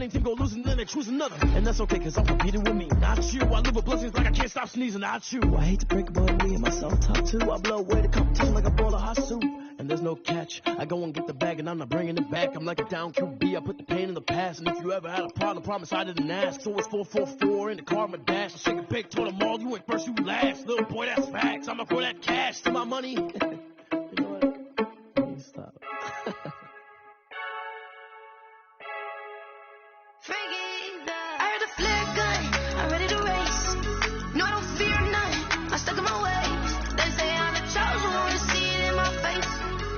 winning team go losing, then they choose another. And that's okay, cause I'm competing with me, not you. I live with blessings like I can't stop sneezing, not you. I hate to break it, but me and myself talk too. I blow away the competition like a bowl of hot soup. And there's no catch. I go and get the bag and I'm not bringing it back. I'm like a down QB, I put the pain in the past. And if you ever had a problem, promise I didn't ask. So it's 444 in the car, my dash. I shake a big, told them all, you ain't first, you last. Little boy, that's facts. I'm up for that cash. To my money. You know what? Stop. I heard a flare gun, I'm ready to race. No, I don't fear none, I'm stuck in my ways. They say I'm the chosen one, to see it in my face.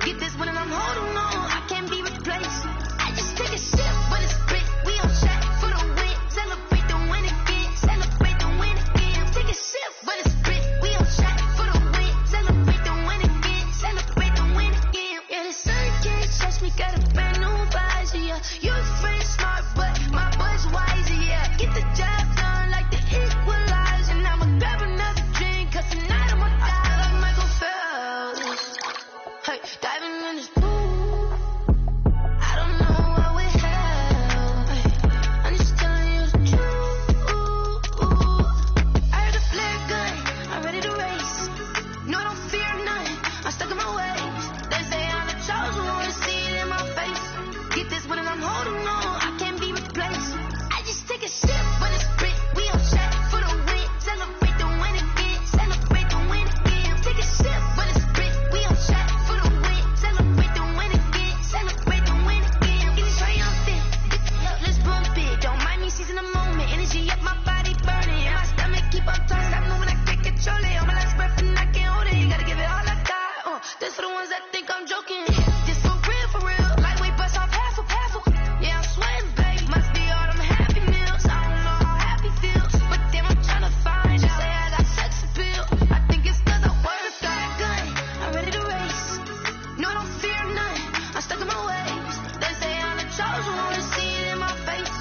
Get this one and I'm holding on, I can't be replaced. I just take a sip, but it's spit. We on track for the win. Celebrate the win again, celebrate the win again. Take a sip, but it's spit. We on track for the win. Celebrate the win again, celebrate the win again. Yeah, the sun can't touch me, got a brand new visor, yeah. Your friend smart, but my bud's wiser, yeah. Get the job done like the equalizer. And I'ma grab another drink, cause tonight I'ma die like Michael Phelps. Hey, diving in this pool, I don't know what we have. Hey, I'm just telling you the truth. I heard a flare gun, I'm ready to race. No, I don't fear none, I'm stuck in my ways. They say I'm the chosen one, to see it in my face. Get this one and I'm holding on, I can't be replaced. I just take a sip, but it's spit. We on track for the win. Celebrate the win again, celebrate the win again. Take a sip, but it's spit. We on track for the win. Celebrate the win again, celebrate the win again. Get it triumphant, let's bump it. Don't mind me seizing the moment. Energy up, my body burning. And my stomach keep up turning. Stop moving, I can't control it. On my last breath and I can't hold it. You gotta give it all I got. This for the ones that think I'm joking. This for real, for real. Lightweight bust off half of. Yeah, I'm sweating, babe. Must be all them happy meals. I don't know how happy feels, but damn, I'm tryna find out. Say I got sex appeal. I think it's cause I work that gun. I'm ready to race. No, I don't fear none. I'm stuck in my ways. They say I'm the chosen one, to see it in my face.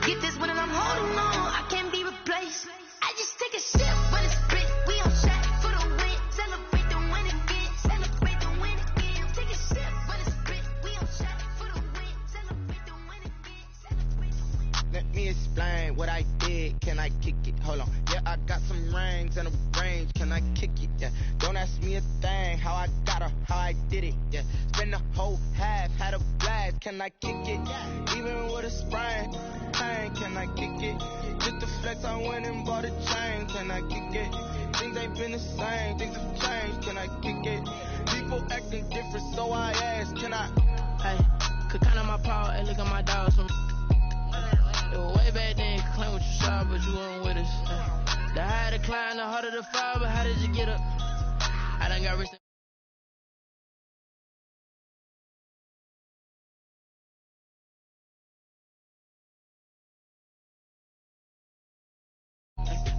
Get this one and I'm holding on. I can't be replaced. I just take a sip, but it's spit. We on track for the win. Celebrate the win again. Celebrate the win again. Take a sip, but it's spit. We on track for the win. Celebrate the win again. Celebrate the win. Let me explain what I did. Can I kick it? Hold on. Yeah, I got some rings and a range. Can I kick it? Yeah. Don't ask me a thing. How I got her, how I did it. Yeah. Spend the whole half, had a blast. Can I kick it? Even with a sprain, pain. Can I kick it? Just to flex, I went and bought a chain. Can I kick it? Things ain't been the same. Things have changed. Can I kick it? People acting different, so I asked. Can I? Hey, could count on my power, hey, look at my dogs from it was way back then, could claim what you saw, but you weren't with us. The higher the climb, the harder the fall, but how did you get up? I done got rich.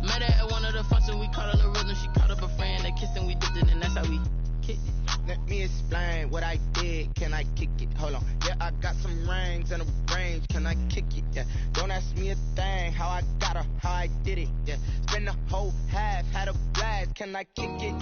Met her at one of the functions, we caught her the rhythm, she caught up a friend, they kissed and we dipped it, and that's how we kicked it. Let me explain what I did. Can I kick it? Hold on. Yeah, I got some rings and a range. Can I kick it? Yeah. Don't ask me a thing. How I got her, how I did it. Yeah. Spend the whole half, had a blast. Can I kick it?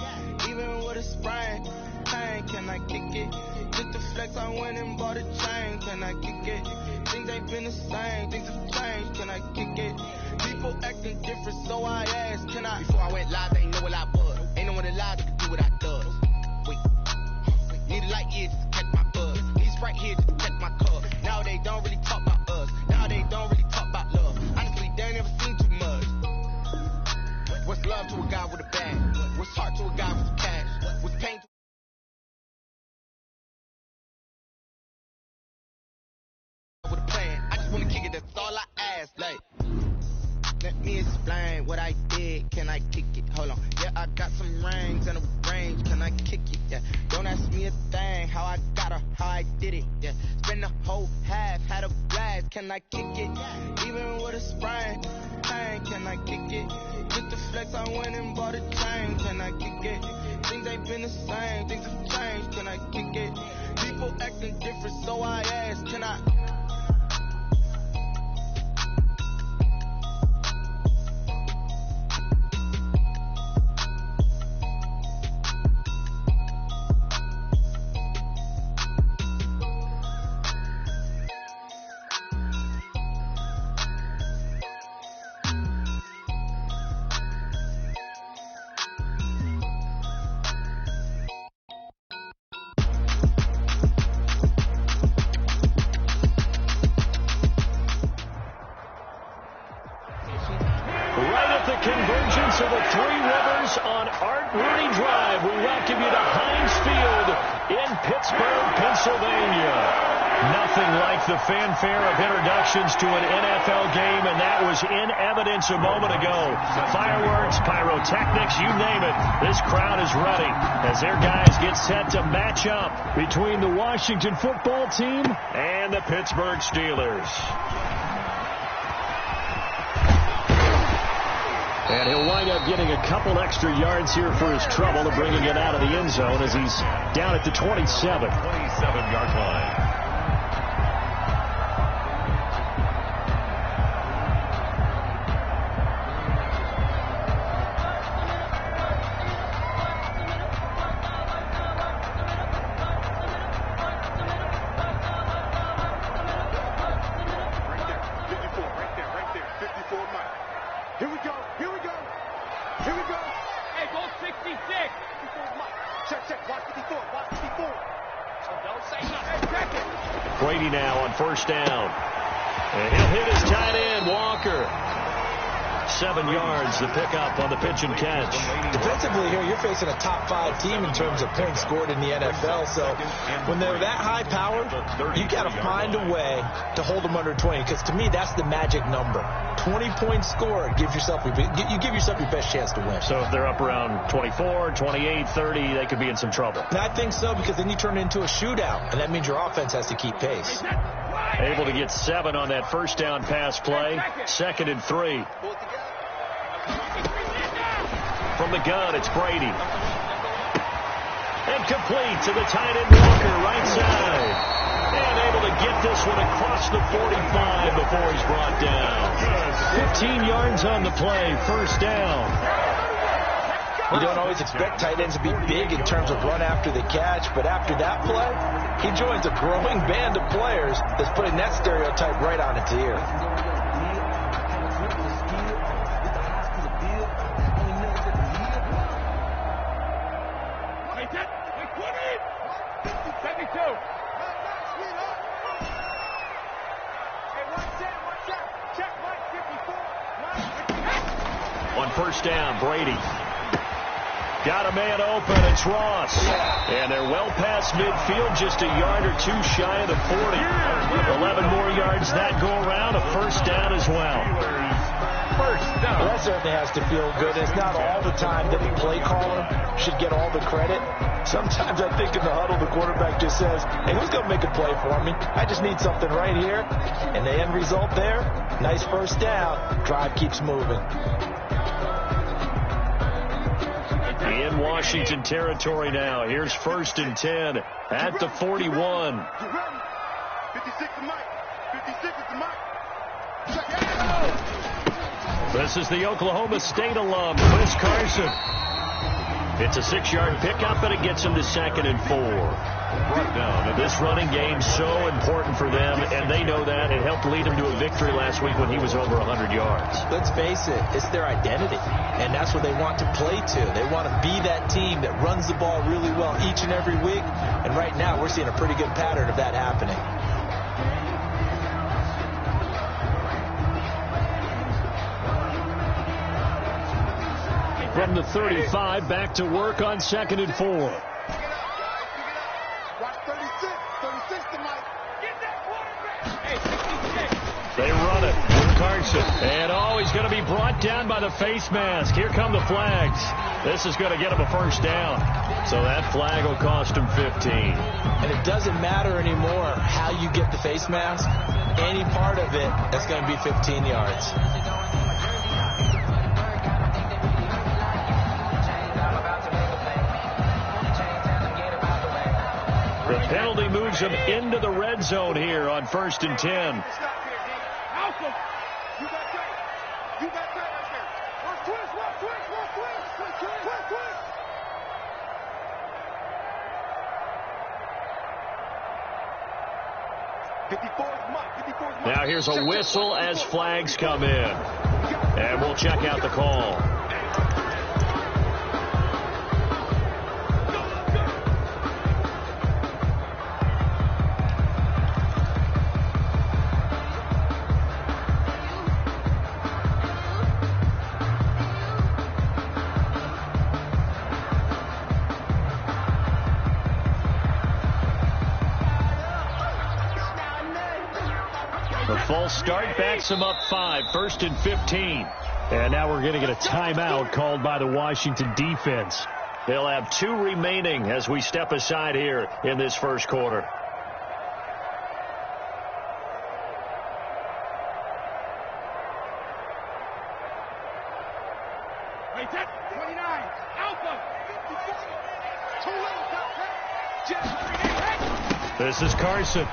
Even with a sprain, pain. Can I kick it? Just to flex, I went and bought a chain. Can I kick it? Things ain't been the same. Things have changed. Can I kick it? People acting different, so I asked. Can I? Before I went live, they ain't know what I was. Ain't no one alive that could do what I does. Wait. Need a light here just to catch my buzz. Need Sprite here just to catch my cup. Now they don't really talk about us. Now they don't really talk about love. Honestly, they ain't never seen too much. What's love to a guy with a bag? What's heart to a guy with cash? What's pain to with a plan? I just wanna kick it, that's all I ask. Like, let me explain what I did. Can I kick it? Hold on. Yeah, I got some rings and a range. Can I kick it? Yeah. Don't ask me a thing. How I got her, how I did it. Yeah. Spend the whole half, had a blast. Can I kick it? Even with a sprain, pain. Can I kick it? Just to flex, I went and bought a chain. Can I kick it? Things ain't been the same. Things have changed. Can I kick it? People acting different, so I asked. Can I? the convergence of the Three Rivers on Art Rooney Drive. We welcome you to Heinz Field in Pittsburgh, Pennsylvania. Nothing like the fanfare of introductions to an NFL game, and that was in evidence a moment ago. Fireworks, pyrotechnics, you name it. This crowd is ready as their guys get set to match up between the Washington football team and the Pittsburgh Steelers. And he'll wind up getting a couple extra yards here for his trouble of bringing it out of the end zone as he's down at the 27-yard line. Brady now on first down. And he'll hit his tight end, Walker. 7 yards, the pickup on the pitch and catch. Defensively here, you're facing a top-5 team in terms of points scored in the NFL. So when they're that high-powered, you got to find a way to hold them under 20. Because to me, that's the magic number. 20 points scored, you give yourself your best chance to win. So if they're up around 24, 28, 30, they could be in some trouble. And I think so, because then you turn it into a shootout, and that means your offense has to keep pace. Able to get 7 on that first down pass play. 2nd and 3. From the gun, it's Brady. And complete to the tight end Walker, right side. And able to get this one across the 45 before he's brought down. 15 yards on the play, first down. You don't always expect tight ends to be big in terms of run after the catch, but after that play, he joins a growing band of players that's putting that stereotype right on its ear. On first down, Brady. Got a man open, it's Ross. And they're well past midfield, just a yard or two shy of the 40. 11 more yards that go around, a first down as well. First down. Well, that certainly has to feel good. It's not all the time that the play caller should get all the credit. Sometimes I think in the huddle, the quarterback just says, hey, who's going to make a play for me? I just need something right here. And the end result there, nice first down. Drive keeps moving. In Washington territory now. Here's 1st and 10 at the 41. 56 to Mike. 56 to Mike. This is the Oklahoma State alum, Chris Carson. It's a 6-yard pickup, and it gets him to 2nd and 4. This running game's so important for them, and they know that. It helped lead them to a victory last week when he was over 100 yards. Let's face it, it's their identity, and that's what they want to play to. They want to be that team that runs the ball really well each and every week, and right now we're seeing a pretty good pattern of that happening. From the 35, back to work on 2nd and 4. Watch 36. 36 to Mike. Get that quarterback. Hey, 66. They run it with Carson. And he's going to be brought down by the face mask. Here come the flags. This is going to get him a first down. So that flag will cost him 15. And it doesn't matter anymore how you get the face mask. Any part of it, that's going to be 15 yards. The penalty moves him into the red zone here on 1st and 10. Now here's a whistle as flags come in. And we'll check out the call. start backs them up 5, 1st and 15. And now we're going to get a timeout called by the Washington defense. They'll have 2 remaining as we step aside here in this first quarter. This is Carson.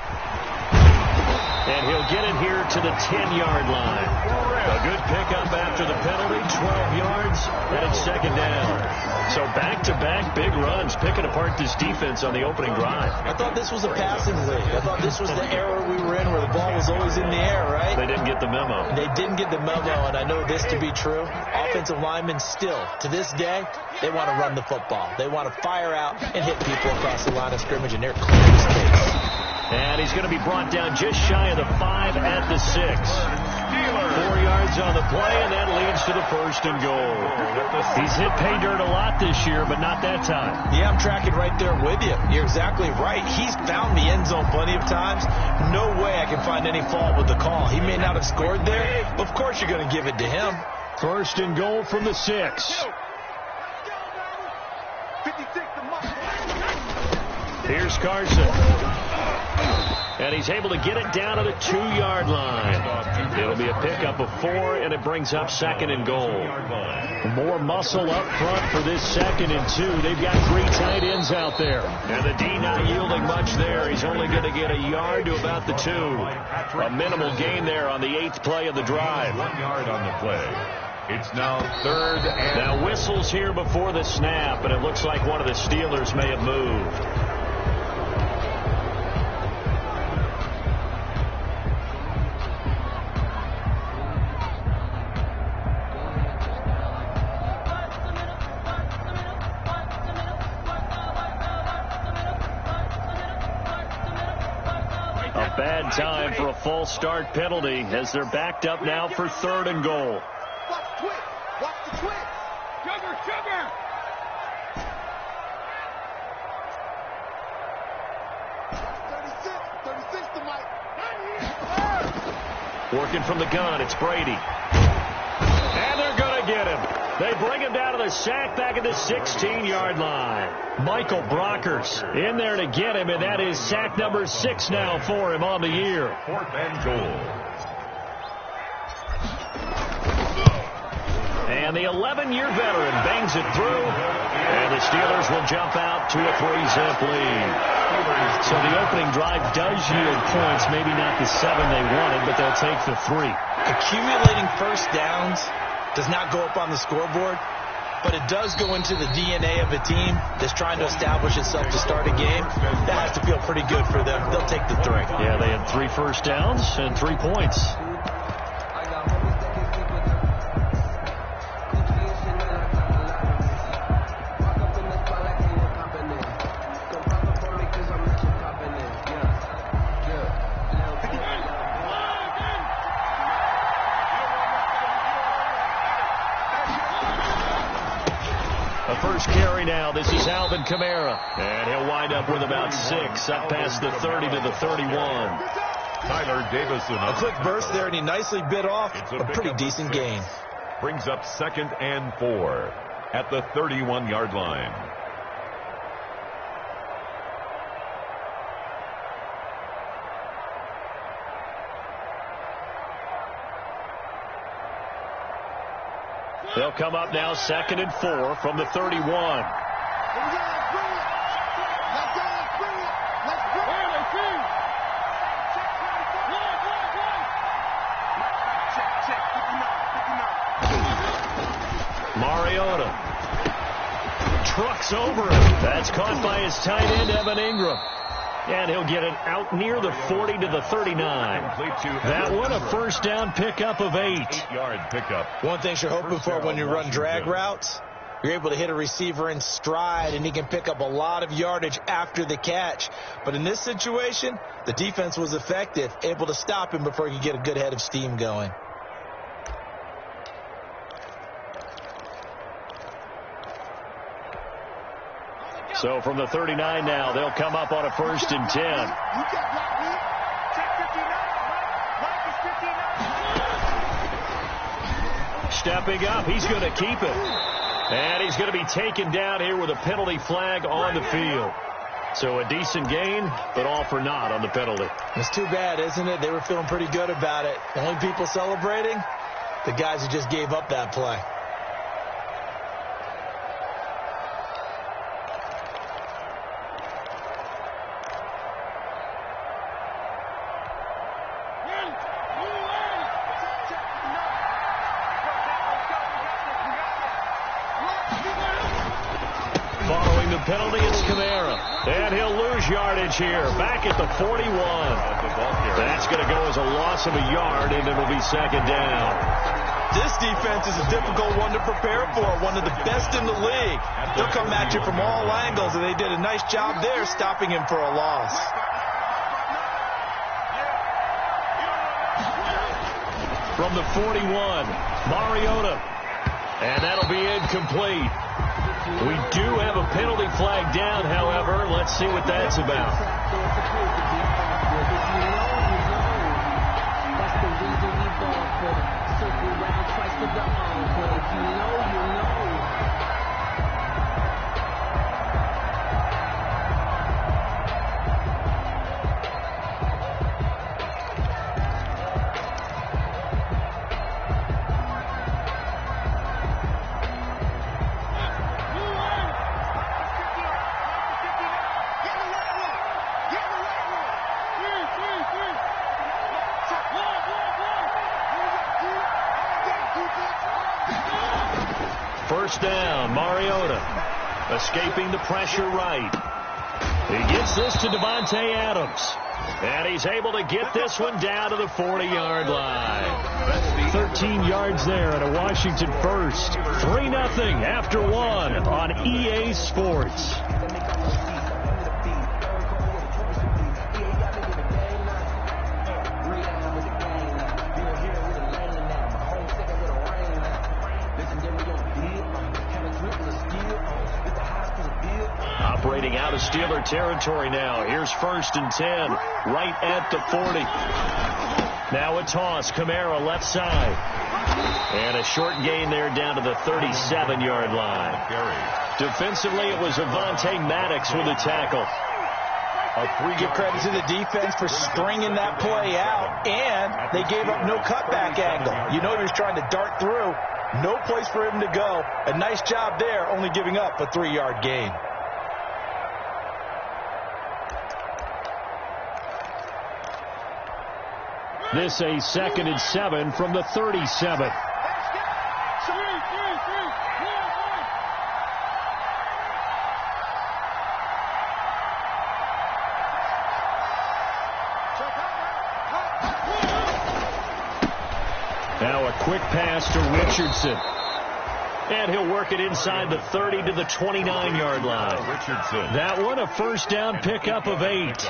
And he'll get it here to the 10-yard line. A good pickup after the penalty, 12 yards, and it's 2nd down. So back-to-back big runs, picking apart this defense on the opening drive. I thought this was a passing league. I thought this was the era we were in where the ball was always in the air, right? They didn't get the memo. They didn't get the memo, and I know this to be true. Offensive linemen still, to this day, they want to run the football. They want to fire out and hit people across the line of scrimmage, and they're clear mistakes. And he's going to be brought down just shy of the 5 at the 6. 4 yards on the play, and that leads to the 1st and goal. He's hit pay dirt a lot this year, but not that time. Yeah, I'm tracking right there with you. You're exactly right. He's found the end zone plenty of times. No way I can find any fault with the call. He may not have scored there, but of course you're going to give it to him. 1st and goal from the 6. Here's Carson. And he's able to get it down to the 2-yard line. It'll be a pickup of 4, and it brings up 2nd and goal. More muscle up front for this 2nd and 2. They've got 3 tight ends out there. And the D not yielding much there. He's only going to get a yard to about the 2. A minimal gain there on the 8th play of the drive. 1 yard on the play. It's now 3rd and... Now whistles here before the snap, and it looks like one of the Steelers may have moved. Bad time for a false start penalty as they're backed up now for 3rd and goal. Watch the twit. Watch the twit. Sugar. Working from the gun, it's Brady. And they're going to get him. They bring him down to the sack back at the 16-yard line. Michael Brockers in there to get him, and that is sack number 6 now for him on the year. 4th and goal. And the 11-year veteran bangs it through, and the Steelers will jump out to a 3-zip lead. So the opening drive does yield points, maybe not the 7 they wanted, but they'll take the 3. Accumulating first downs does not go up on the scoreboard, but it does go into the DNA of a team that's trying to establish itself to start a game. That has to feel pretty good for them. They'll take the 3. Yeah, they had 3 first downs and 3 points. First carry now. This is Alvin Kamara. And he'll wind up with about 6 up past the 30 to the 31. Tyler Davison. A quick burst there, and he nicely bit off a pretty decent gain. Brings up 2nd and 4 at the 31-yard line. They'll come up now 2nd and 4 from the 31. Mariota trucks over him. That's caught by his tight end, Evan Ingram. And he'll get it out near the 40 to the 39. That one a first down pickup of 8. 8-yard pickup. One thing you're hoping for when you run drag routes, you're able to hit a receiver in stride, and he can pick up a lot of yardage after the catch. But in this situation, the defense was effective, able to stop him before he could get a good head of steam going. So from the 39 now, they'll come up on a 1st and 10. You got blocked, Check 59. Mike is 59. stepping up. He's going to keep it. And he's going to be taken down here with a penalty flag on the field. So a decent gain, but all for naught on the penalty. It's too bad, isn't it? They were feeling pretty good about it. The only people celebrating, the guys who just gave up that play. Following the penalty, it's Kamara. And he'll lose yardage here. Back at the 41. That's going to go as a loss of a yard, and it'll be second down. This defense is a difficult one to prepare for, one of the best in the league. They'll come at you from all angles, and they did a nice job there stopping him for a loss. From the 41, Mariota. And that'll be incomplete. We do have a penalty flag down, however. Let's see what that's about. That's the reason we ball for the circle round twice to the arm. But if you know, you know. First down, Mariota escaping the pressure right. He gets this to Devontae Adams. And he's able to get this one down to the 40-yard line. 13 yards there and a Washington first. 3-0 after one on EA Sports. Operating out of Steeler territory now. Here's 1st and 10, right at the 40. Now a toss, Kamara left side. And a short gain there down to the 37-yard line. Defensively, it was Avonte Maddox with a tackle. Give credit to the defense for stringing that play out, and they gave up no cutback angle. You know he was trying to dart through. No place for him to go. A nice job there, only giving up a 3-yard gain. This a 2nd and 7 from the 37. Now a quick pass to Richardson. And he'll work it inside the 30 to the 29-yard line. Richardson. That one a first down pickup of 8.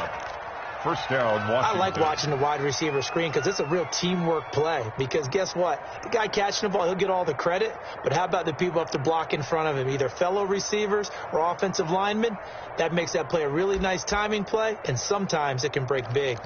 First down, Washington. I like watching the wide receiver screen because it's a real teamwork play. Because guess what? The guy catching the ball, he'll get all the credit. But how about the people up to block in front of him, either fellow receivers or offensive linemen? That makes that play a really nice timing play, and sometimes it can break big.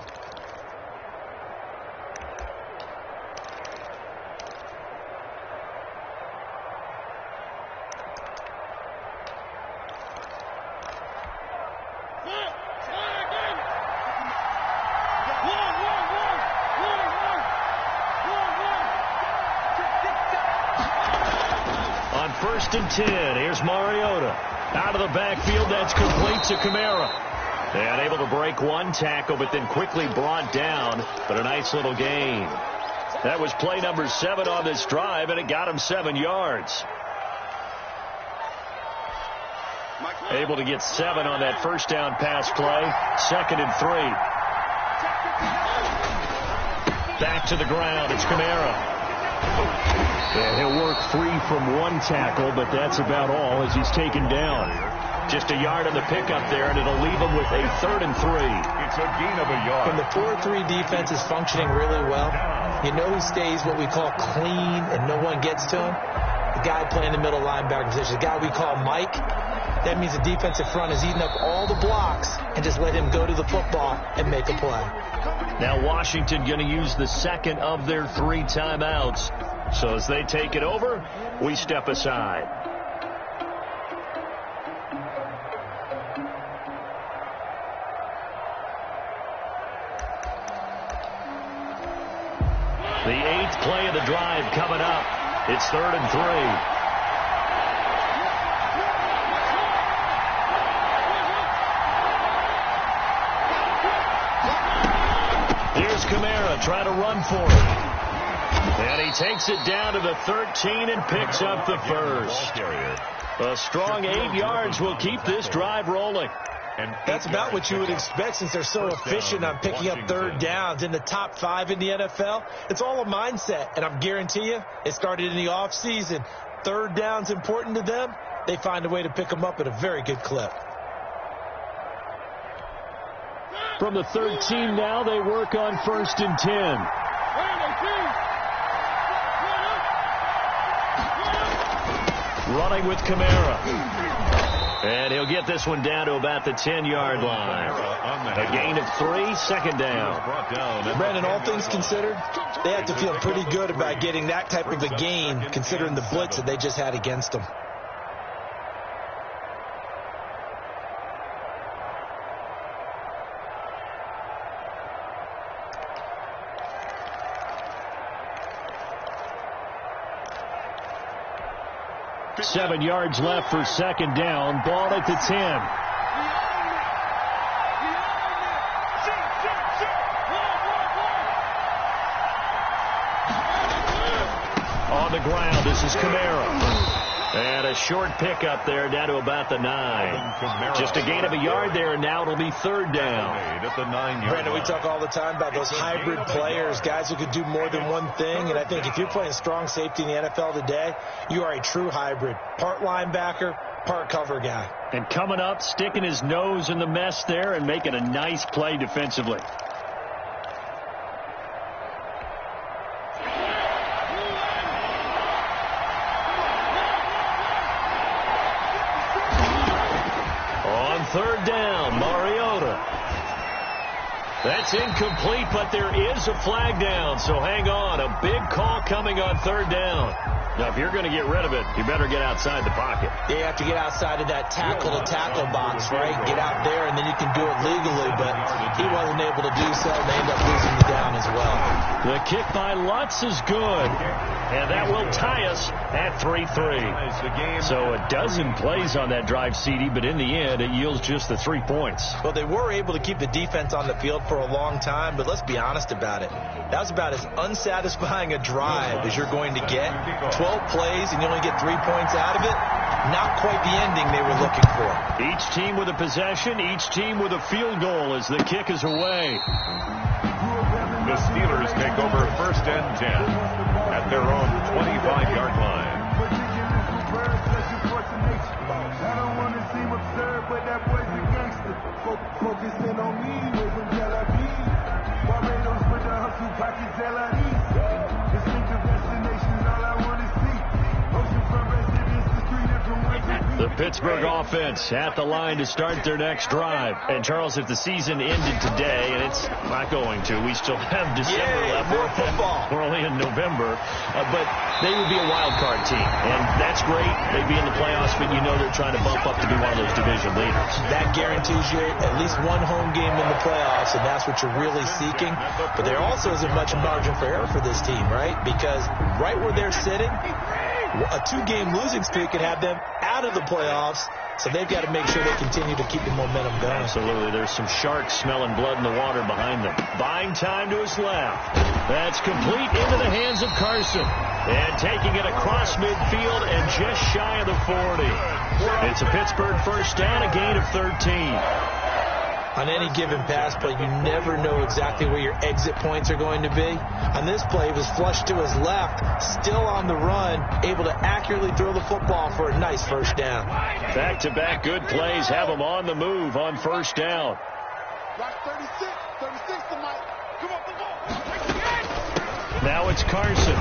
First and 10. Here's Mariota. Out of the backfield. That's complete to Kamara. And able to break one tackle, but then quickly brought down. But a nice little gain. That was play number 7 on this drive, and it got him 7 yards. Able to get 7 on that first down pass play. 2nd and 3. Back to the ground. It's Kamara. And he'll work free from one tackle, but that's about all as he's taken down. Just a yard on the pickup there, and it'll leave him with a 3rd and 3. It's a gain of a yard. When the 4-3 defense is functioning really well, you know who stays what we call clean and no one gets to him? The guy playing the middle linebacker position, the guy we call Mike. That means the defensive front is eating up all the blocks and just let him go to the football and make a play. Now Washington going to use the second of their 3 timeouts. So as they take it over, we step aside. The 8th play of the drive coming up. It's 3rd and 3. Here's Kamara trying to run for it. And he takes it down to the 13 and picks up the first. A strong 8 yards will keep this drive rolling. And that's about what you would expect since they're so efficient on picking up 3rd downs in the top 5 in the NFL. It's all a mindset, and I'm guarantee you it started in the offseason. 3rd down's important to them. They find a way to pick them up at a very good clip. From the 13 now, they work on 1st and 10. Running with Kamara. And he'll get this one down to about the 10-yard line. A gain of 3, 2nd down. Brandon, all things considered, they have to feel pretty good about getting that type of a gain, considering the blitz that they just had against them. Seven yards left for 2nd down. Ball at the 10. On the ground, this is Kamara. And a short pickup there down to about the 9. Just a gain of a yard there, and now it'll be 3rd down. Brandon, we talk all the time about those hybrid players, guys who could do more than one thing. And I think if you're playing strong safety in the NFL today, you are a true hybrid. Part linebacker, part cover guy. And coming up, sticking his nose in the mess there and making a nice play defensively. On 3rd down, Mariota. That's incomplete, but there is a flag down, so hang on. A big call coming on 3rd down. Now, if you're going to get rid of it, you better get outside the pocket. Yeah, you have to get outside of that tackle-to-tackle box, right? Get out there, and then you can do it legally, but he wasn't able to do so, and they end up losing the down as well. The kick by Lutz is good, and that will tie us at 3-3. So a dozen plays on that drive, CD, but in the end, it yields just the 3 points. Well, they were able to keep the defense on the field for a long time, but let's be honest about it. That was about as unsatisfying a drive as you're going to get. 12 plays, and you only get 3 points out of it. Not quite the ending they were looking for. Each team with a possession, each team with a field goal as the kick is away. The Steelers take over 1st and 10 at their own 25-yard line. I don't want to seem absurd, but that boy's a gangster. Focusing on me, with Tel Aviv. Barbados with the hustle pockets, LID. Distinctive destinations, all I want to see. Oceanfront residence, the street from where The Pittsburgh offense at the line to start their next drive. And, Charles, if the season ended today, and it's not going to, we still have December left. More football. We're only in November. But they would be a wild card team. And that's great. They'd be in the playoffs, but you know they're trying to bump up to be one of those division leaders. That guarantees you at least one home game in the playoffs, and that's what you're really seeking. But there also isn't much margin for error for this team, right? Because right where they're sitting, a 2-game losing streak could have them out of the playoffs, so they've got to make sure they continue to keep the momentum going. Absolutely. There's some sharks smelling blood in the water behind them. Buying time to his left. That's complete into the hands of Carson. And taking it across midfield and just shy of the 40. It's a Pittsburgh 1st down, a gain of 13. On any given pass play, you never know exactly where your exit points are going to be. On this play, he was flushed to his left, still on the run, able to accurately throw the football for a nice 1st down. Back-to-back good plays have him on the move on 1st down. Now it's Carson.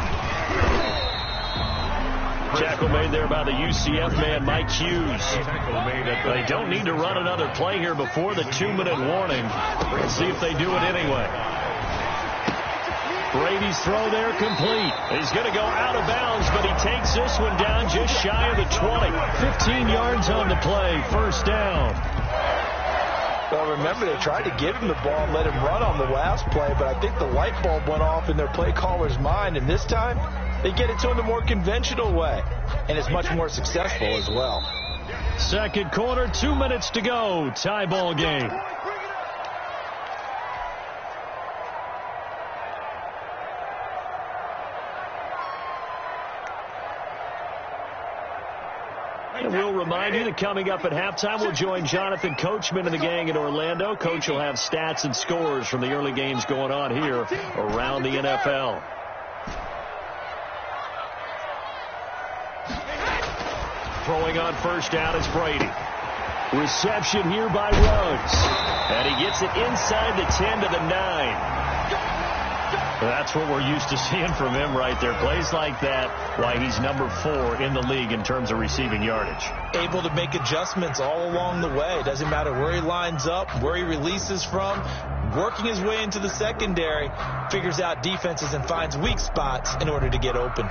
Tackle made there by the UCF man, Mike Hughes. They don't need to run another play here before the 2-minute warning. Let's see if they do it anyway. Brady's throw there complete. He's going to go out of bounds, but he takes this one down just shy of the 20. 15 yards on the play, first down. Well, remember, they tried to give him the ball and let him run on the last play, but I think the light bulb went off in their play caller's mind, and this time they get it to him the more conventional way, and it's much more successful as well. Second quarter, 2 minutes to go. Tie ball game. And we'll remind you that coming up at halftime, we'll join Jonathan Coachman and the gang in Orlando. Coach will have stats and scores from the early games going on here around the NFL. Throwing on first down is Brady. Reception here by Ruggs. And he gets it inside the 10 to the 9. That's what we're used to seeing from him right there. Plays like that, why he's number 4 in the league in terms of receiving yardage. Able to make adjustments all along the way. Doesn't matter where he lines up, where he releases from. Working his way into the secondary, figures out defenses and finds weak spots in order to get open.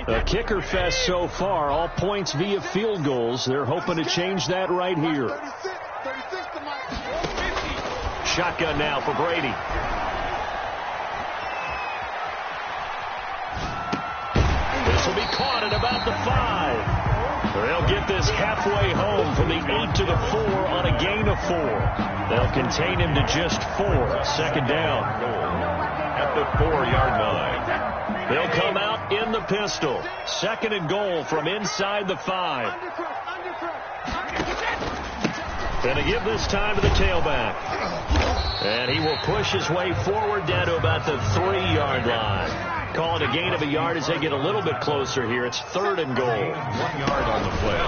A kicker fest so far, all points via field goals. They're hoping to change that right here. Shotgun now for Brady. This will be caught at about the 5. They'll get this halfway home from the 8 to the 4 on a gain of 4. They'll contain him to just 4. Second down. At the 4-yard line. They'll come out in the pistol. Second and goal from inside the 5. Going to give this time to the tailback. And he will push his way forward down to about the 3-yard line. Call it a gain of a yard as they get a little bit closer here. It's third and goal. 1 yard on the play.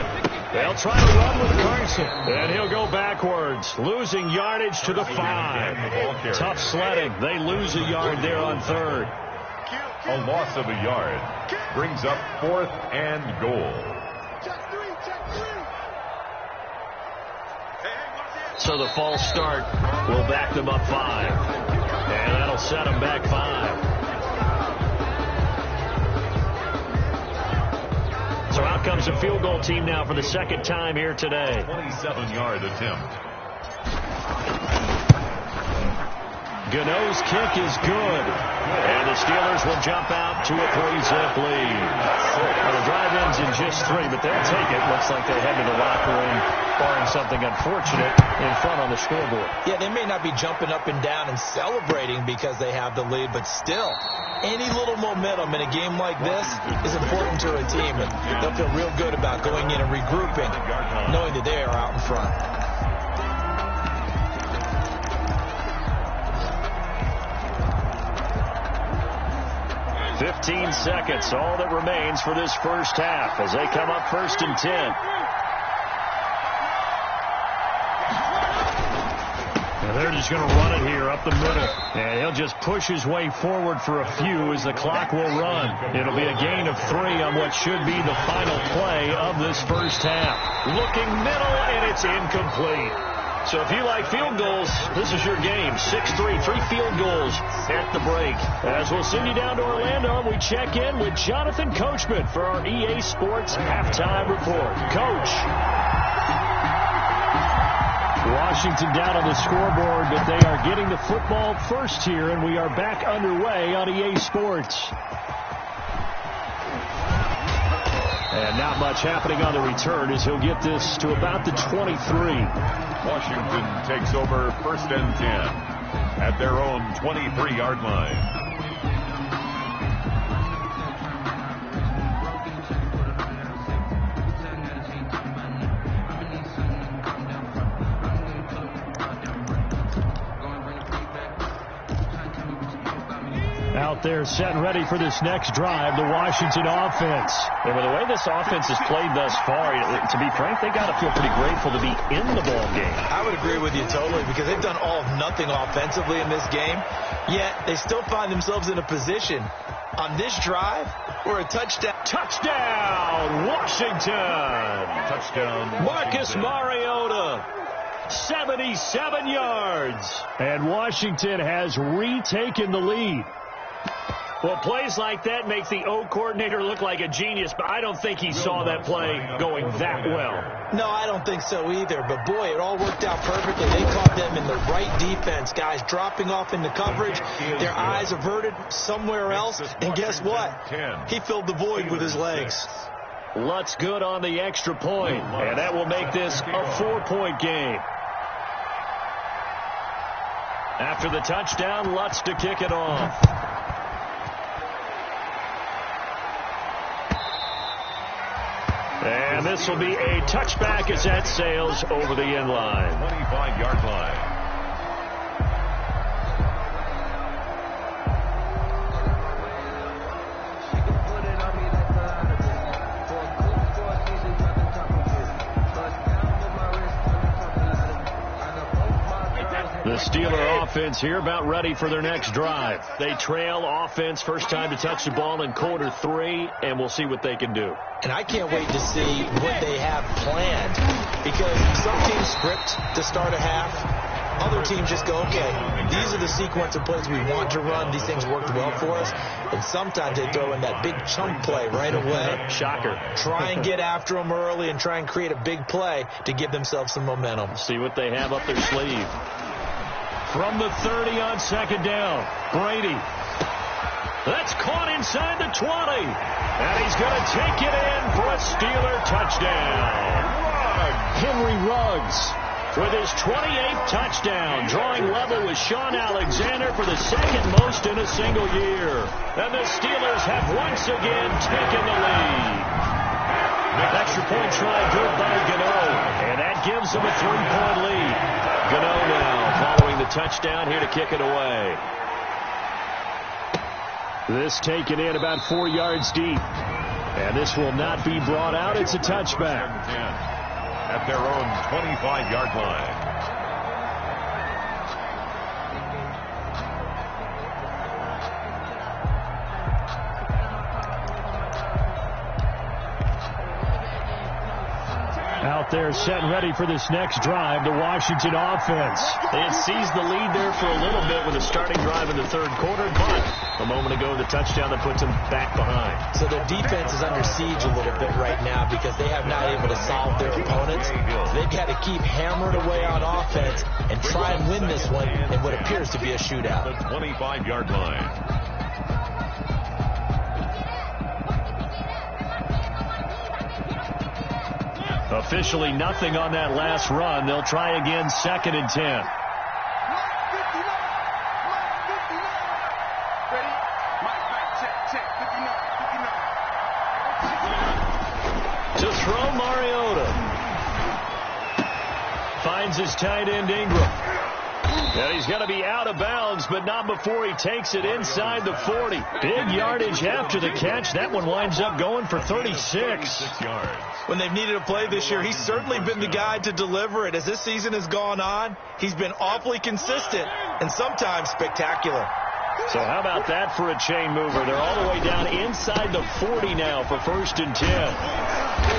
They'll try to run with Carson. And he'll go backwards, losing yardage to the 5. Tough sledding. They lose a yard there on third. A loss of a yard brings up 4th and goal. So the false start will back them up 5. And that'll set them back 5. So out comes a field goal team now for the second time here today. 27-yard attempt. Gano's kick is good. And the Steelers will jump out to a 3-zip lead. Well, the drive ends in just 3, but they'll take it. Looks like they head to the locker room, barring something unfortunate in front on the scoreboard. Yeah, they may not be jumping up and down and celebrating because they have the lead, but still, any little momentum in a game like this is important to a team, and they'll feel real good about going in and regrouping, knowing that they are out in front. 15 seconds, all that remains for this first half as they come up 1st and 10. Now they're just going to run it here up the middle. And he'll just push his way forward for a few as the clock will run. It'll be a gain of 3 on what should be the final play of this first half. Looking middle, and it's incomplete. So if you like field goals, this is your game. 6-3, 3 field goals at the break. As we'll send you down to Orlando, we check in with Jonathan Coachman for our EA Sports Halftime Report. Coach. Washington down on the scoreboard, but they are getting the football first here, and we are back underway on EA Sports. And not much happening on the return as he'll get this to about the 23. Washington takes over 1st and 10 at their own 23-yard line. Out there set and ready for this next drive, the Washington offense. And with the way this offense has played thus far, to be frank, they got to feel pretty grateful to be in the ball game. I would agree with you totally because they've done all of nothing offensively in this game, yet they still find themselves in a position on this drive where a touchdown. Touchdown, Washington! Touchdown, Marcus Mariota. 77 yards. And Washington has retaken the lead. Well, plays like that make the O coordinator look like a genius, but I don't think he saw that play going that well. No, I don't think so either. But, boy, it all worked out perfectly. They caught them in the right defense. Guys dropping off into coverage, their eyes averted somewhere else. And guess what? He filled the void with his legs. Lutz good on the extra point, and that will make this a 4-point game. After the touchdown, Lutz to kick it off. And this will be a touchback as that sails over the end line. 25-yard line. The Steeler offense here about ready for their next drive. They trail offense, first time to touch the ball in quarter 3, and we'll see what they can do. And I can't wait to see what they have planned, because some teams script to start a half. Other teams just go, okay, these are the sequence of plays we want to run. These things worked well for us. And sometimes they throw in that big chunk play right away. Shocker. Try and get after them early and try and create a big play to give themselves some momentum. See what they have up their sleeve. From the 30 on second down, Brady. That's caught inside the 20. And he's going to take it in for a Steeler touchdown. Henry Ruggs with his 28th touchdown, drawing level with Sean Alexander for the second most in a single year. And the Steelers have once again taken the lead. Extra point try good by Gano, and that gives them a 3-point lead. Gano now following the touchdown here to kick it away. This taken in about 4 yards deep. And this will not be brought out. It's a touchback. At their own 25-yard line. Out there set and ready for this next drive, the Washington offense. They had seized the lead there for a little bit with a starting drive in the third quarter, but a moment ago the touchdown that puts them back behind. So their defense is under siege a little bit right now because they have not able to solve their opponents. So they've got to keep hammering away on offense and try and win this one in what appears to be a shootout. The 25-yard line. Officially nothing on that last run. They'll try again, 2nd and 10. To throw, Mariota. Finds his tight end, Ingram. And he's going to be out of bounds, but not before he takes it inside the 40. Big yardage after the catch. That one winds up going for 36. When they've needed a play this year, he's certainly been the guy to deliver it. As this season has gone on, he's been awfully consistent and sometimes spectacular. So how about that for a chain mover? They're all the way down inside the 40 now for 1st and 10.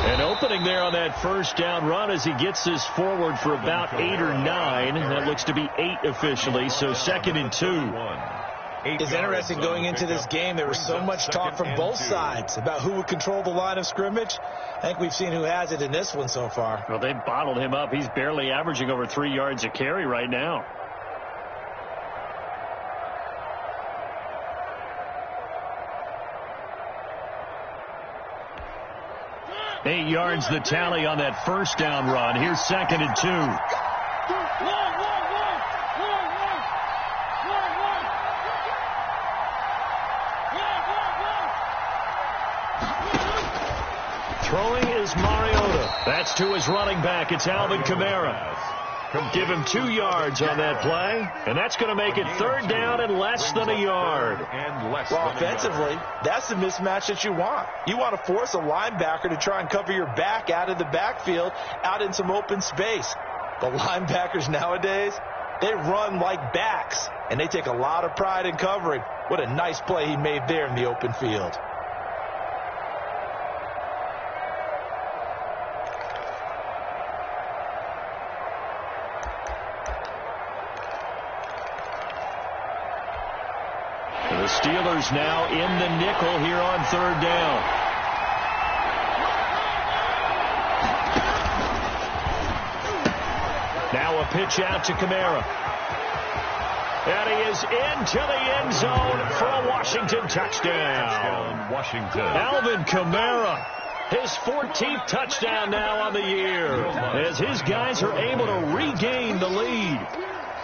And opening there on that first down run as he gets this forward for about 8 or 9. That looks to be 8 officially, so 2nd and 2. It's interesting going into this game. There was so much talk from both sides about who would control the line of scrimmage. I think we've seen who has it in this one so far. Well, they've bottled him up. He's barely averaging over 3 yards a carry right now. Eight yards the tally on that first down run. Here's 2nd and 2. Throwing is Mariota. That's to his running back. It's Alvin Kamara. Give him 2 yards on that play, and that's going to make it 3rd down and less than a yard. Well, offensively, that's the mismatch that you want. You want to force a linebacker to try and cover your back out of the backfield, out in some open space. The linebackers nowadays, they run like backs, and they take a lot of pride in covering. What a nice play he made there in the open field. Steelers now in the nickel here on third down. Now a pitch out to Kamara. And he is into the end zone for a Washington touchdown. Washington. Alvin Kamara, his 14th touchdown now on the year, as his guys are able to regain the lead.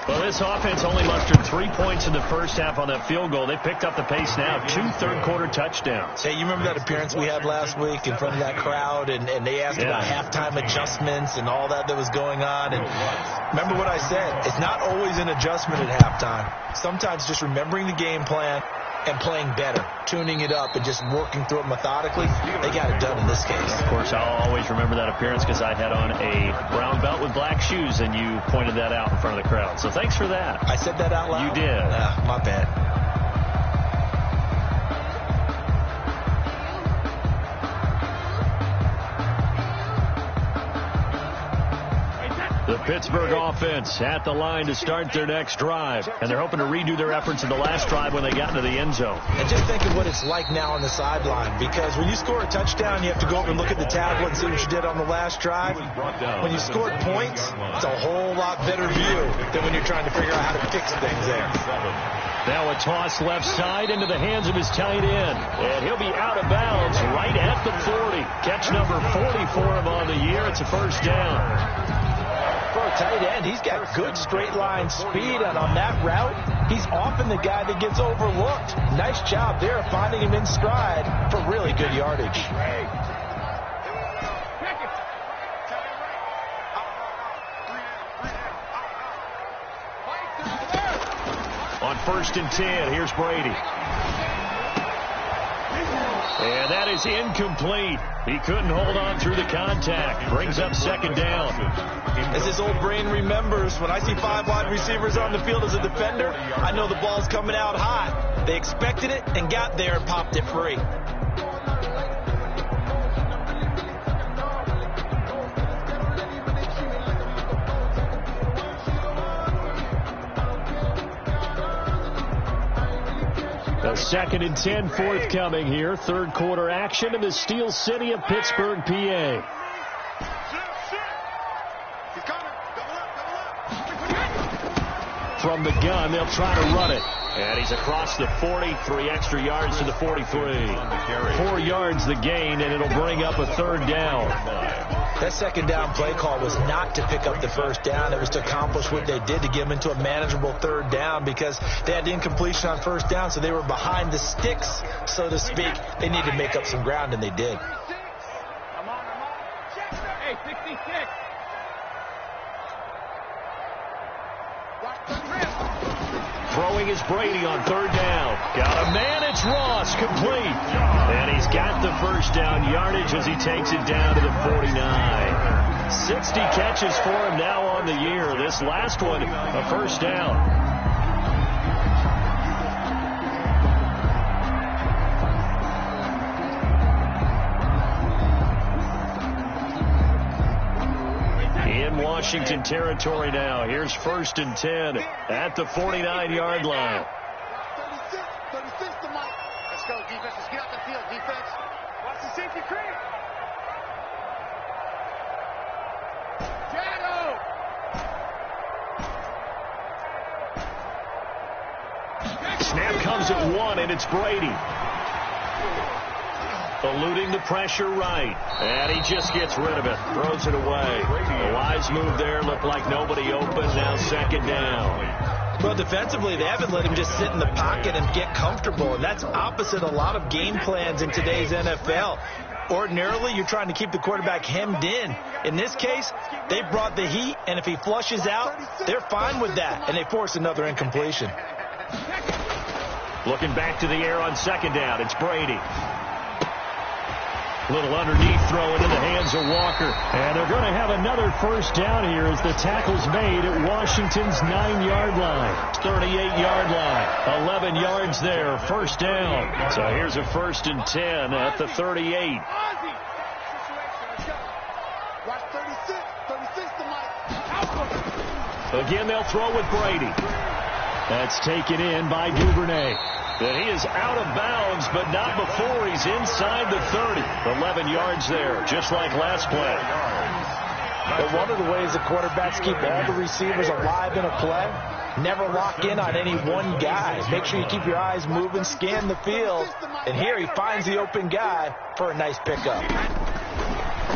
Well, this offense only mustered 3 points in the first half on that field goal. They picked up the pace now. 2 third-quarter touchdowns. Hey, you remember that appearance we had last week in front of that crowd, and they asked about halftime adjustments and all that was going on. And remember what I said. It's not always an adjustment at halftime. Sometimes just remembering the game plan and playing better, tuning it up and just working through it methodically. They got it done in this case. Of course, I'll always remember that appearance because I had on a brown belt with black shoes, and you pointed that out in front of the crowd. So thanks for that. I said that out loud? You did. My bad. The Pittsburgh offense at the line to start their next drive. And they're hoping to redo their efforts in the last drive when they got into the end zone. And just think of what it's like now on the sideline. Because when you score a touchdown, you have to go over and look at the tablet and see what you did on the last drive. When you scored points, it's a whole lot better view than when you're trying to figure out how to fix things there. Now a toss left side into the hands of his tight end. And he'll be out of bounds right at the 40. Catch number 40 for him on the year. It's a first down. For a tight end, he's got good straight line speed, and on that route, he's often the guy that gets overlooked. Nice job there finding him in stride for really good yardage. On 1st and 10, here's Brady. And that is incomplete. He couldn't hold on through the contact. Brings up second down. As his old brain remembers, when I see 5 wide receivers on the field as a defender, I know the ball's coming out high. They expected it and got there and popped it free. A 2nd and 10 forthcoming here. Third quarter action in the Steel City of Pittsburgh, PA. From the gun, they'll try to run it. And he's across the 40, 3 extra yards to the 43. 4 yards the gain, and it'll bring up a third down. That second down play call was not to pick up the first down. It was to accomplish what they did, to get them into a manageable third down, because they had incompletion on first down, so they were behind the sticks, so to speak. They needed to make up some ground, and they did. Hey, 66. Throwing is Brady on third down. Got a man, it's Ross, complete. And he's got the first down yardage as he takes it down to the 49. 60 catches for him now on the year. This last one, a first down. Washington territory now. Here's 1st and 10 at the 49-yard line. 36 to Mike. Let's go, defense. Let's get out the field, defense. Watch the safety creep. Jago. Snap comes at 1, and it's Brady. Eluding the pressure right. And he just gets rid of it. Throws it away. A wise move there. Looked like nobody open. Now second down. Well, defensively, they haven't let him just sit in the pocket and get comfortable. And that's opposite a lot of game plans in today's NFL. Ordinarily, you're trying to keep the quarterback hemmed in. In this case, they brought the heat. And if he flushes out, they're fine with that. And they force another incompletion. Looking back to the air on second down. It's Brady. Little underneath throw into the hands of Walker. And they're going to have another first down here as the tackle's made at Washington's 9-yard line. 38-yard line. 11 yards there. First down. So here's a 1st and 10 at the 38. Again, they'll throw with Brady. That's taken in by Duvernay. that he is out of bounds, but not before he's inside the 30. 11 yards there, just like last play. But one of the ways the quarterbacks keep all the receivers alive in a play, never lock in on any one guy. Make sure you keep your eyes moving, scan the field. And here he finds the open guy for a nice pickup.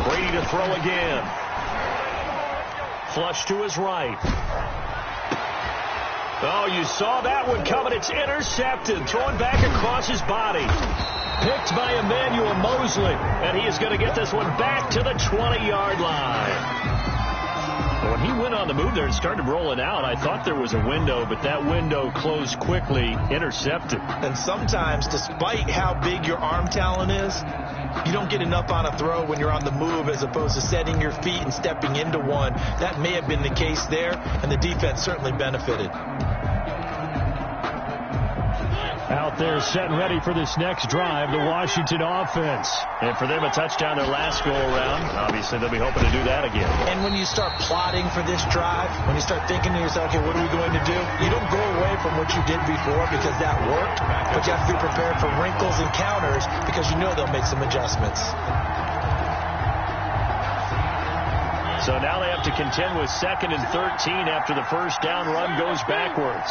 Brady to throw again. Flush to his right. Oh, you saw that one coming. It's intercepted. Thrown back across his body. Picked by Emmanuel Mosley. And he is going to get this one back to the 20-yard line. When he went on the move there and started rolling out, I thought there was a window, but that window closed quickly, intercepted. And sometimes, despite how big your arm talent is, you don't get enough on a throw when you're on the move as opposed to setting your feet and stepping into one. That may have been the case there, and the defense certainly benefited. Out there set and ready for this next drive, the Washington offense. And for them, a touchdown their last go-around. Obviously, they'll be hoping to do that again. And when you start plotting for this drive, when you start thinking to yourself, okay, what are we going to do? You don't go away from what you did before because that worked, but you have to be prepared for wrinkles and counters because you know they'll make some adjustments. So now they have to contend with 2nd and 13 after the first down run goes backwards.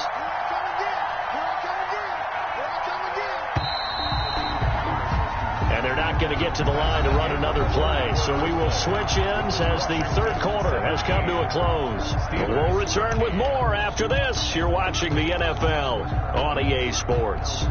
They're not going to get to the line to run another play. So we will switch ends as the third quarter has come to a close. We'll return with more after this. You're watching the NFL on EA Sports.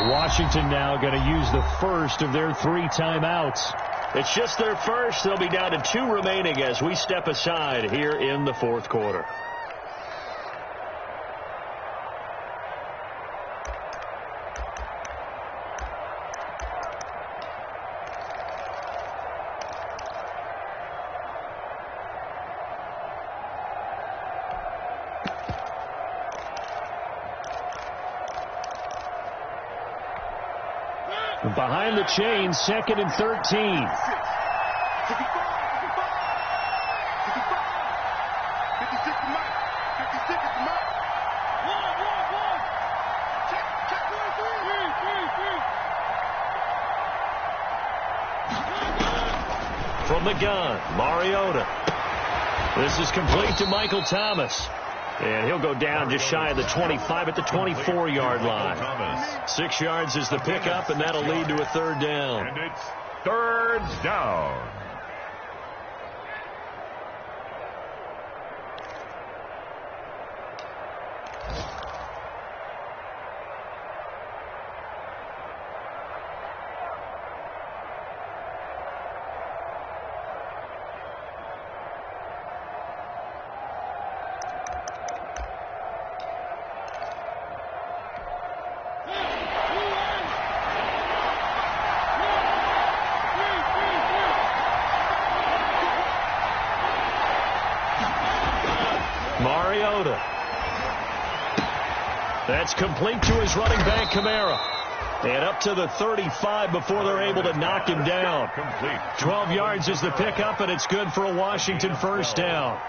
Washington now going to use the first of their 3 timeouts. It's just their first. They'll be down to 2 remaining as we step aside here in the fourth quarter. Behind the chain, 2nd and 13. From the gun, Mariota. This is complete to Michael Thomas. And he'll go down just shy of the 25 at the 24-yard line. 6 yards is the pickup, and that'll lead to a third down. And it's third down. Mariota. That's complete to his running back, Kamara. And up to the 35 before they're able to knock him down. 12 yards is the pickup, and it's good for a Washington first down.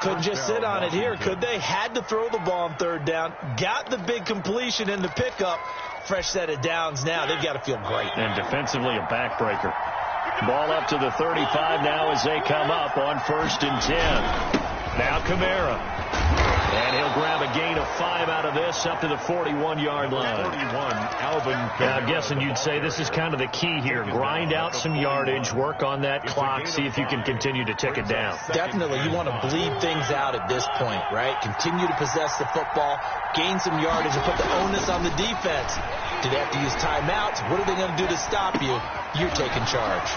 Couldn't just sit on it here, could they? Had to throw the ball on third down. Got the big completion in the pickup. Fresh set of downs now. They've got to feel great. And defensively, a backbreaker. Ball up to the 35 now as they come up on 1st and 10. Now Kamara. And he'll grab a gain of 5 out of this up to the 41-yard line. 41, Alvin. Yeah, I'm guessing you'd say this is kind of the key here. Grind out some yardage, work on that clock, see if you can continue to tick it down. Definitely. You want to bleed things out at this point, right? Continue to possess the football, gain some yardage, and put the onus on the defense. Do they have to use timeouts? What are they going to do to stop you? You're taking charge.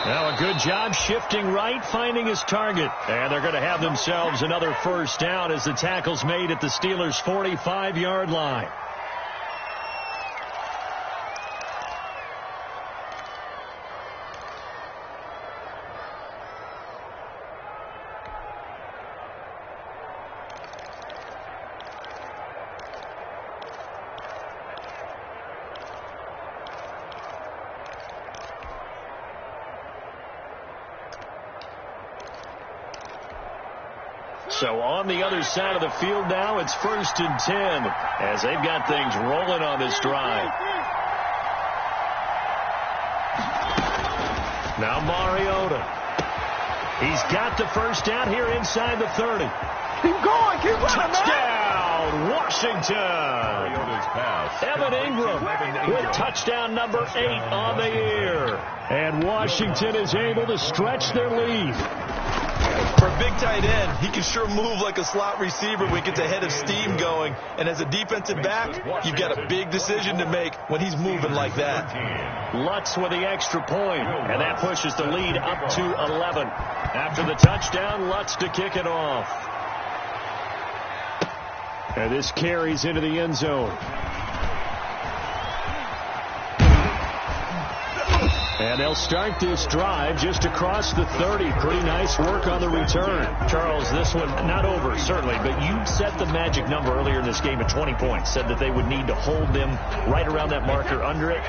Now a good job shifting right, finding his target. And they're going to have themselves another first down as the tackle's made at the Steelers' 45-yard line. So on the other side of the field now, it's 1st and 10 as they've got things rolling on this drive. Now Mariota. He's got the first down here inside the 30. Keep going, keep running, Touchdown, Washington. Evan Ingram with touchdown number 8 on the year. And Washington is able to stretch their lead. For a big tight end, he can sure move like a slot receiver when he gets a head of steam going. And as a defensive back, you've got a big decision to make when he's moving like that. Lutz with the extra point, and that pushes the lead up to 11. After the touchdown, Lutz to kick it off. And this carries into the end zone. And they'll start this drive just across the 30. Pretty nice work on the return. Charles, this one not over, certainly, but you set the magic number earlier in this game at 20 points. Said that they would need to hold them right around that marker under it.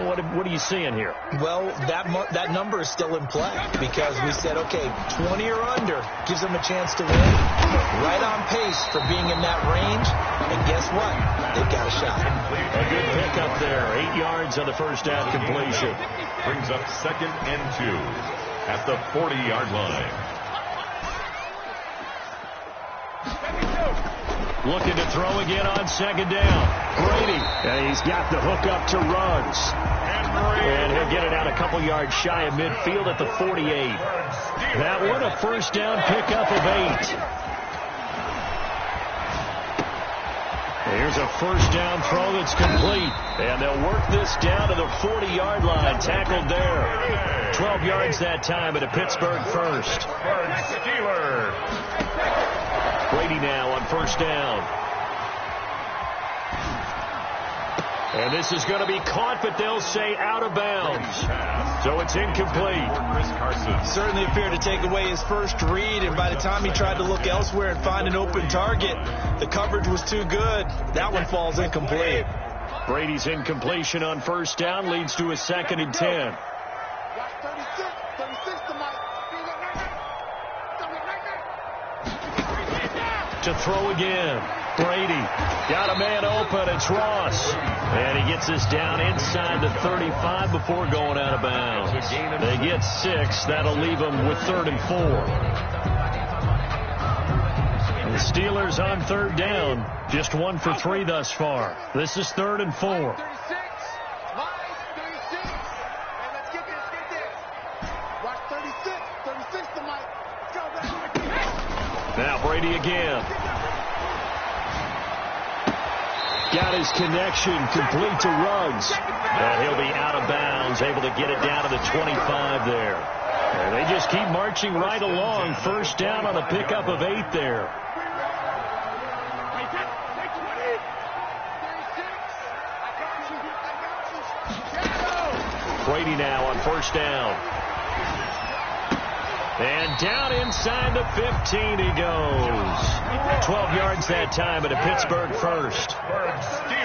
What are you seeing here? Well, that number is still in play because we said, okay, 20 or under gives them a chance to win. Right on pace for being in that range. And guess what? They've got a shot. A good pickup there. 8 yards on the first down completion. Brings up 2nd and 2 at the 40-yard line. Looking to throw again on 2nd down. Brady. And he's got the hook up to Ruggs. And he'll get it out a couple yards shy of midfield at the 48. That one a first down pickup of 8. Here's a first down throw that's complete. And they'll work this down to the 40-yard line. Tackled there. 12 yards that time at a Pittsburgh first. Steelers. Brady now on first down. And this is going to be caught, but they'll say out of bounds. So it's incomplete. Certainly appeared to take away his first read, and by the time he tried to look elsewhere and find an open target, the coverage was too good. That one falls incomplete. Brady's incompletion on first down leads to a 2nd and 10. To throw again. Brady got a man open. It's Ross. And he gets this down inside the 35 before going out of bounds. They get 6. That'll leave them with 3rd and 4. And the Steelers on 3rd down. Just 1 for 3 thus far. This is 3rd and 4. Now Brady again. Got his connection complete to Ruggs. And he'll be out of bounds, able to get it down to the 25 there. And they just keep marching right along. First down on a pickup of 8 there. Brady now on first down. And down inside the 15 he goes. 12 yards that time at a Pittsburgh first.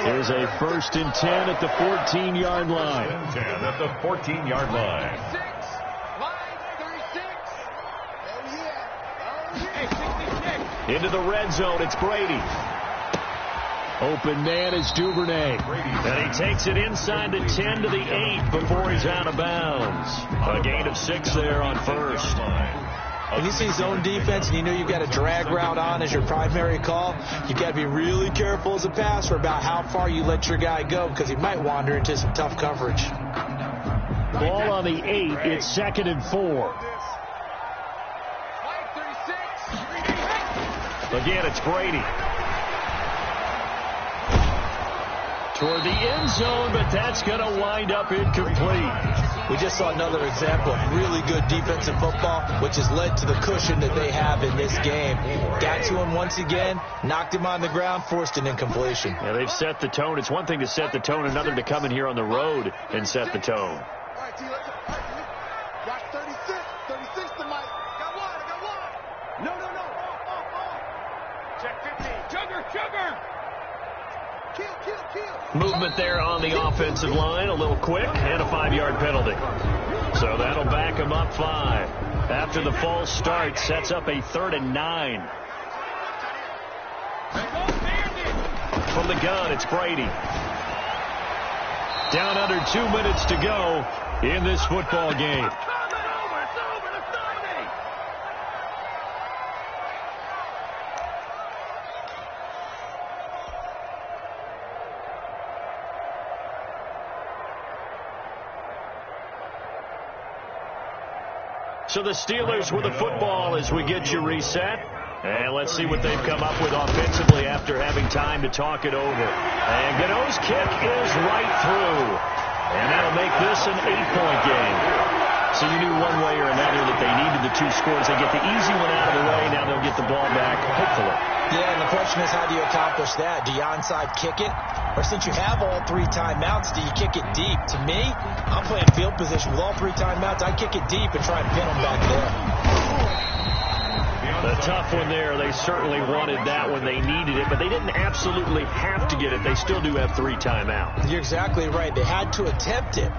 Here's a 1st and 10 at the 14-yard line. 10 at the 14-yard line. Into the red zone, it's Brady. Open man is Duvernay. And he takes it inside the 10 to the 8 before he's out of bounds. A gain of 6 there on first. When you see zone defense and you know you've got a drag route on as your primary call, you've got to be really careful as a passer about how far you let your guy go because he might wander into some tough coverage. Ball on the 8. It's 2nd and 4. Again, it's Brady. Toward the end zone, but that's going to wind up incomplete. We just saw another example of really good defensive football, which has led to the cushion that they have in this game. Got to him once again, knocked him on the ground, forced an incompletion. Yeah, they've set the tone. It's one thing to set the tone, another to come in here on the road and set the tone. All right, T, let's watch 36. 36 to Mike. Got one. No. Check 15. Sugar. Kill. Movement there on the offensive line, a little quick, and a 5-yard penalty. So that'll back him up 5. After the false start, sets up a 3rd and 9. From the gun, it's Brady. Down under 2 minutes to go in this football game. So the Steelers with the football as we get you reset. And let's see what they've come up with offensively after having time to talk it over. And Gano's kick is right through. And that'll make this an 8-point game. So you knew one way or another that they needed the 2 scores. They get the easy one out of the way. Now they'll get the ball back, hopefully. Yeah, and the question is, how do you accomplish that? Do you onside kick it? Or since you have all 3 timeouts, do you kick it deep? To me, I'm playing field position with all 3 timeouts. I kick it deep and try and pin them back there. The tough one there. They certainly wanted that when they needed it, but they didn't absolutely have to get it. They still do have 3 timeouts. You're exactly right. They had to attempt it.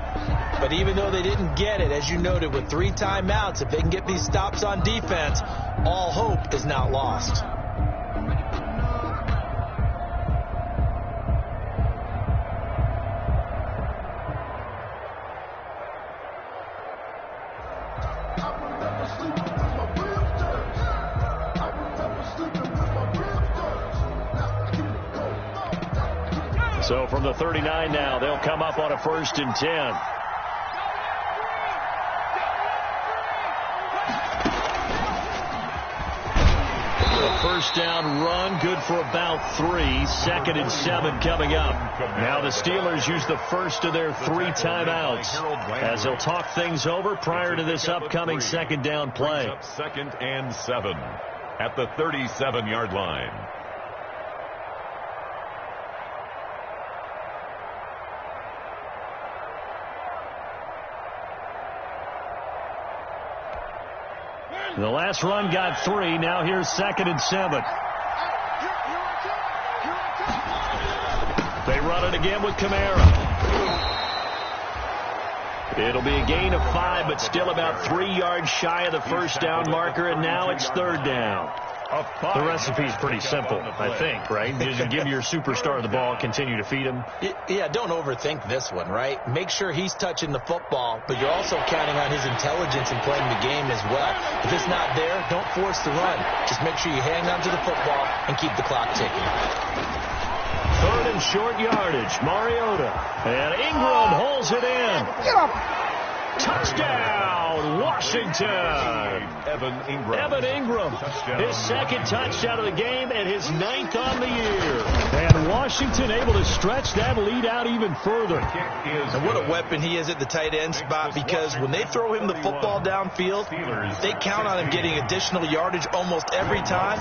But even though they didn't get it, as you noted, with 3 timeouts, if they can get these stops on defense, all hope is not lost. So from the 39 now, they'll come up on a 1st and 10. A first down run, good for about 3. 2nd and 7 coming up. Now the Steelers use the first of their 3 timeouts as they'll talk things over prior to this upcoming 2nd down play. 2nd and 7 at the 37-yard line. The last run got 3. Now here's 2nd and 7. They run it again with Kamara. It'll be a gain of 5, but still about 3 yards shy of the first down marker, and now it's 3rd down. The recipe's pretty simple, I think, right? Just give your superstar the ball, continue to feed him. Yeah, don't overthink this one, right? Make sure he's touching the football, but you're also counting on his intelligence in playing the game as well. If it's not there, don't force the run. Just make sure you hang on to the football and keep the clock ticking. 3rd and short yardage. Mariota. And Ingram holds it in. Get up. Touchdown, Washington. Evan Ingram. His 2nd touchdown of the game and his 9th on the year. And Washington able to stretch that lead out even further. And what a weapon he is at the tight end spot, because when they throw him the football downfield, they count on him getting additional yardage almost every time.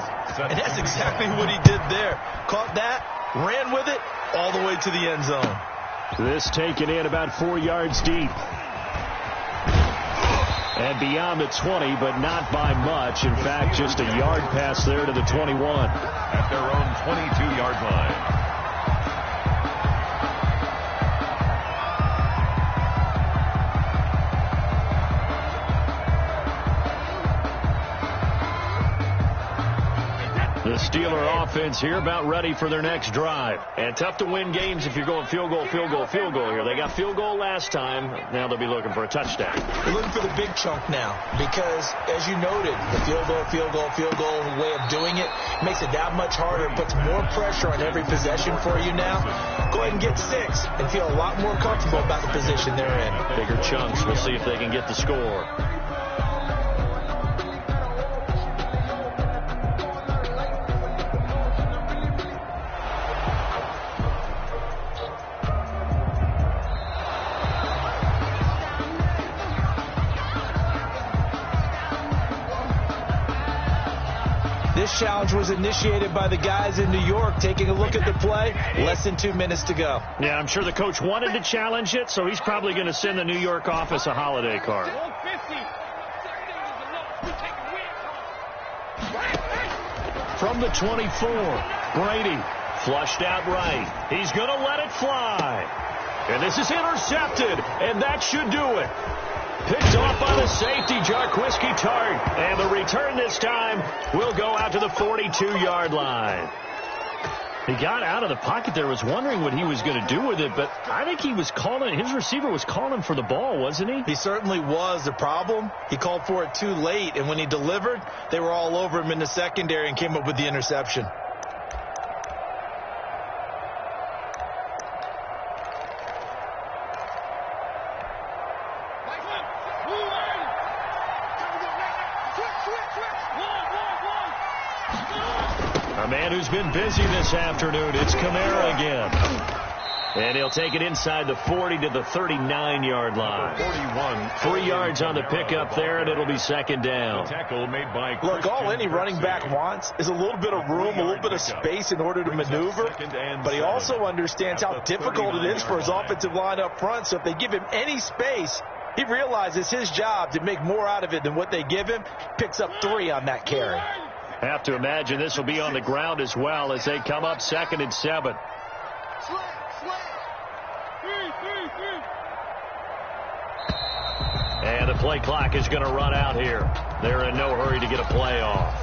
And that's exactly what he did there. Caught that, ran with it all the way to the end zone. This taken in about 4 yards deep. And beyond the 20, but not by much. In fact, just a yard pass there to the 21. At their own 22-yard line. The Steeler offense here, about ready for their next drive. And tough to win games if you're going field goal, field goal, field goal here. They got field goal last time. Now they'll be looking for a touchdown. They're looking for the big chunk now because, as you noted, the field goal, field goal, field goal way of doing it makes it that much harder. It puts more pressure on every possession for you now. Go ahead and get 6 and feel a lot more comfortable about the position they're in. Bigger chunks. We'll see if they can get the score. This challenge was initiated by the guys in New York. Taking a look at the play, less than 2 minutes to go. Yeah, I'm sure the coach wanted to challenge it, so he's probably going to send the New York office a holiday card. From the 24, Brady flushed out right. He's going to let it fly. And this is intercepted, and that should do it. Picked off by the safety, Jarquiski Tart. And the return this time will go out to the 42-yard line. He got out of the pocket there, was wondering what he was going to do with it, but I think he was calling, his receiver was calling for the ball, wasn't he? He certainly was. The problem, he called for it too late, and when he delivered, they were all over him in the secondary and came up with the interception. A man who's been busy this afternoon, it's Kamara again. And he'll take it inside the 40 to the 39-yard line. 41. 3 yards on the pickup there, and it'll be second down. Tackle made by Look, all any running back wants is a little bit of room, a little bit of space in order to maneuver. But he also understands how difficult it is for his offensive line up front. So if they give him any space, he realizes his job to make more out of it than what they give him. Picks up 3 on that carry. Have to imagine this will be on the ground as well as they come up 2nd and 7. And the play clock is going to run out here. They're in no hurry to get a play off.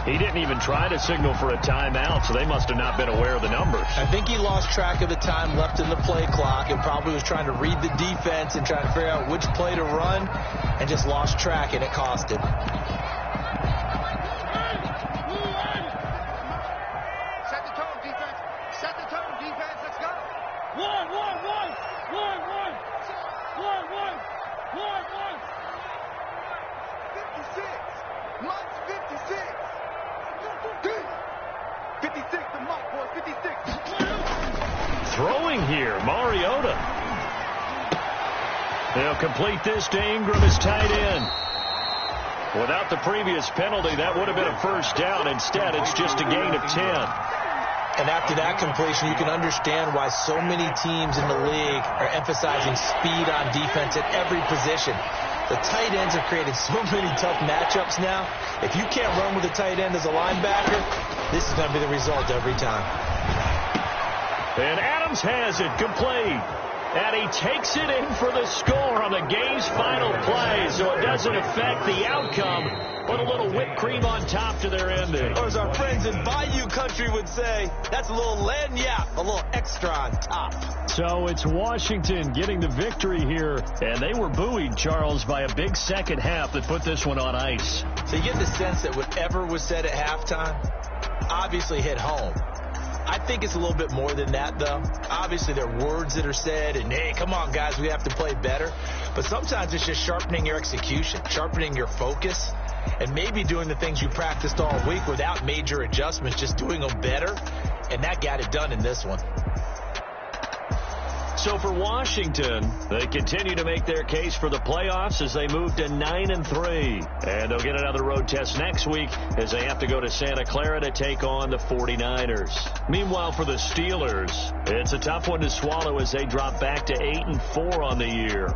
He didn't even try to signal for a timeout, so they must have not been aware of the numbers. I think he lost track of the time left in the play clock and probably was trying to read the defense and trying to figure out which play to run and just lost track, and it cost him. Throwing here, Mariota. They'll complete this to Ingram as tight end. Without the previous penalty, that would have been a first down. Instead, it's just a gain of 10. And after that completion, you can understand why so many teams in the league are emphasizing speed on defense at every position. The tight ends have created so many tough matchups now. If you can't run with a tight end as a linebacker, this is going to be the result every time. And Adams has it complete. And he takes it in for the score on the game's final play, so it doesn't affect the outcome, but a little whipped cream on top to their ending. Or as our friends in Bayou Country would say, that's a little lagniappe, a little extra on top. So it's Washington getting the victory here, and they were buoyed, Charles, by a big second half that put this one on ice. So you get the sense that whatever was said at halftime obviously hit home. I think it's a little bit more than that, though. Obviously, there are words that are said, and, hey, come on, guys, we have to play better. But sometimes it's just sharpening your execution, sharpening your focus, and maybe doing the things you practiced all week without major adjustments, just doing them better. And that got it done in this one. So for Washington, they continue to make their case for the playoffs as they move to 9-3. And they'll get another road test next week as they have to go to Santa Clara to take on the 49ers. Meanwhile, for the Steelers, it's a tough one to swallow as they drop back to 8-4 on the year.